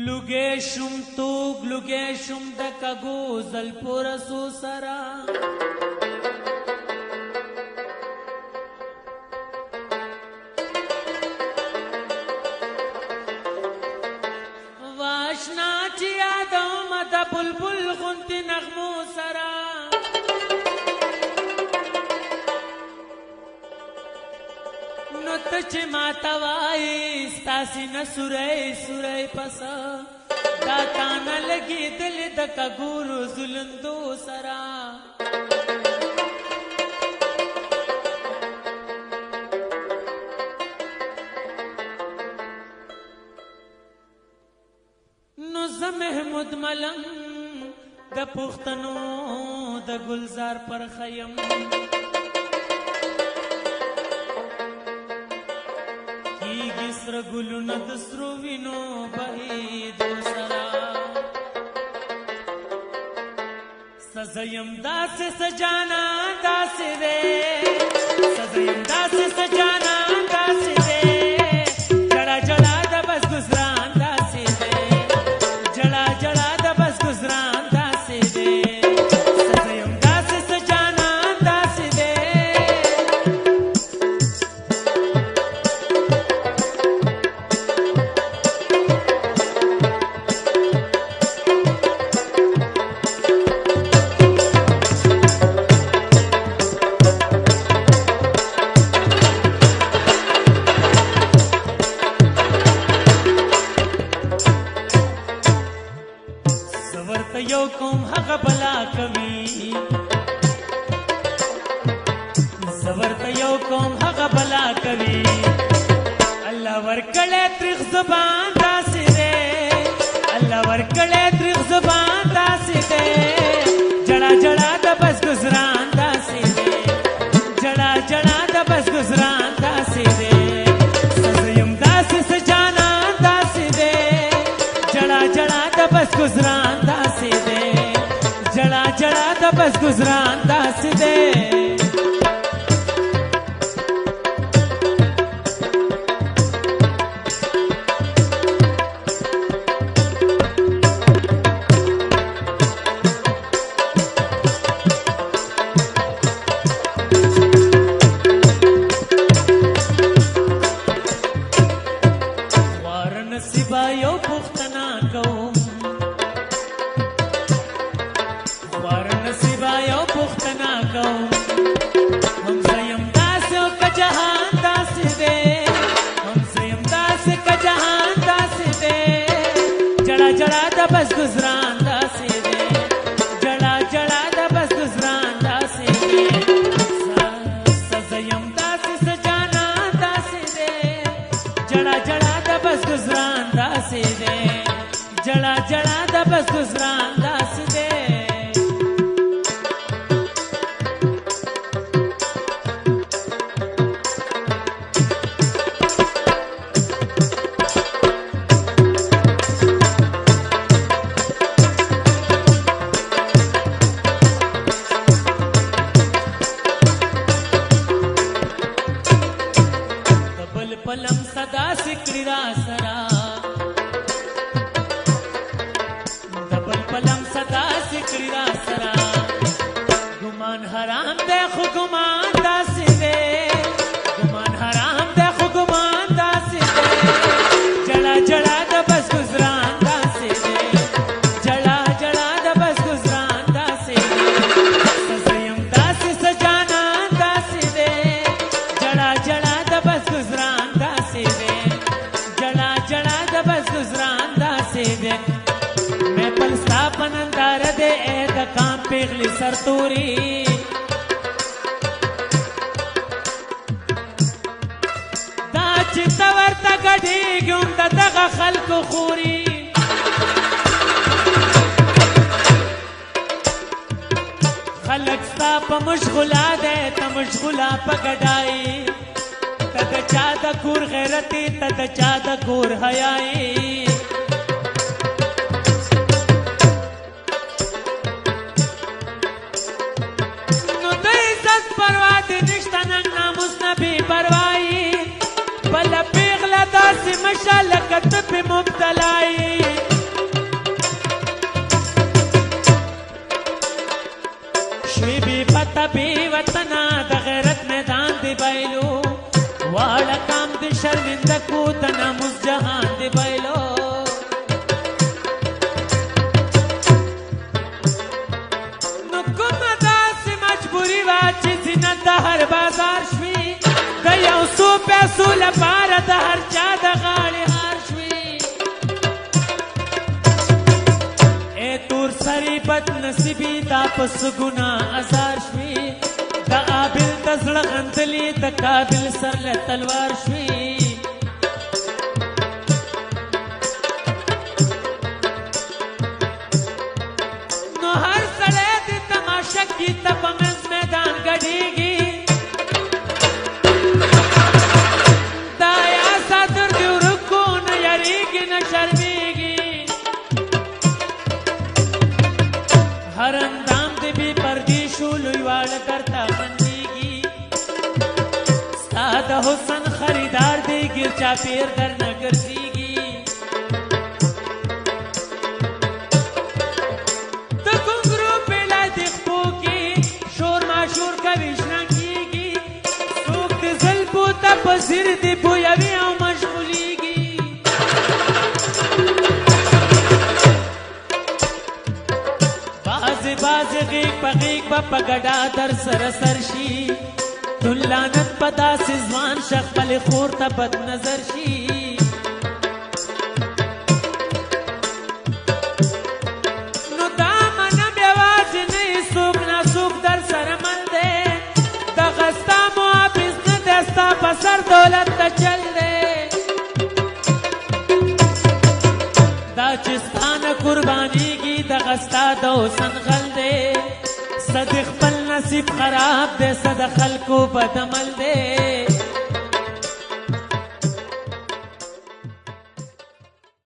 लुगेशुम तूग लुगेशुम द कगो जलपुरसो सरा वाशना चिया दो मद बुलबुल गुंती नगमो सरा नुतच मातवाई स्तासी न सुरई सुरई पसा दाता न लगी दिल दक गुरु जुलंदो सरा नुज़ महमूद मलंग द पुख्तनो द गुलजार पर खयम गिस्र गुलुन दस्रु विनो बही दोसरा सजयम दास सजाना दास रे सजयम दास सजाना दास रे जड़ा जड़ा द बस गुजरान दास रे जड़ा जड़ा द बस गुजरान दास रे सजयम दास सजाना दास रे यो कोम हक बला कवि जबरत यो कोम हक बला कवि अल्लाह वर्कले त्रिख जुबान दास रे अल्लाह वर्कले त्रिख जुबान दास रे जड़ा जड़ा द बस गुजरान दास रे जड़ा जड़ा द बस गुजरान दास रे सजयम दास सजाना दास रे जड़ा जड़ा द बस गुजरान दास दे जड़ा जड़ा द बस गुजरान दास दे वारन सिबायो पुख्तना कौम पुख्तना कौम हम सयम दास का जहान दास दे हम सयम दास का जहान दास दे जड़ा जड़ा द बस गुजरान दास दे जड़ा जड़ा द बस गुजरान दास दे सजयम दास सजाना दास दे जड़ा जड़ा द बस गुजरान दास दे जड़ा जड़ा द बस गुजरान दास दे पलम सदा सिकड़ा सरा डबल पलम सदा सिकड़ा सरा गुमान हराम देखो गुमान दास दे गुमान हराम देखो गुमान दास दे जड़ा जड़ा द बस गुजरान दास दे जड़ा जड़ा द बस गुजरान दास दे सजयम दास सजाना दास दे जड़ा जड़ा द बस गुजरान जड़ा जड़ा द बस गुजरान दास दे मैं पलस्ता पनंदार दे ए द काम पिघली सरतूरी दा चितवर ता गढ़ी गुम द दगा खल्क खूरी खलक सा प मशगुला दे त मशगुला प गडाई तद चाद कूर गैरती तद चाद कूर हयाई नु दे इज्जत परवाह दी निश्ता नंग नामुस नबी परवाई बल पिघला दास मशालकत पे मुब्तलाई وطنا د غیرت میدان دی بایلو واړه کام دی شرمنده کو تناموس جهان دی بایلو نو کومه داسې مجبوري وه چې زینت د هر بازار شوي د یو څو پیسو لپاره د هر چا د غاړې هار شوي ای تور سری بد نصیبي دا پس ګناه ازار شوي د عابل د زړه غندلې د قابل سر له تلوار شوي نو هر سړی د تماشه کې ته په منځ میدان ګډېږي دا یا ساتر دې ورکو نه یریږي نه شرمېږي هر اندام دې بې پردې شو لوی واړه درته خندېږي ستا د حسن خریدار دی ګیر چاپېر درنه ګرځېږي د ګونګرو پیله دې خپو کې شور ماشور کوي شرنګېږي څوک د زلفو ته په ځیر دې بویوي او مشغولېږي بازې غیږ په غیږ به په ګډا در سره سر شي دون لعنت په داسې ځوان شه خپلې خور ته بد نظر شي نو دا منم یوازې نه یې څوک ناڅوک در سره مل دی دغه ستا محافظ نه دی ستا په سر دولت ته چل دی دا چې ستا نه قربانېږي دغه ستا د حسن غل دی صد خپل نصیب خراب دی صد خلکو بد عمل دی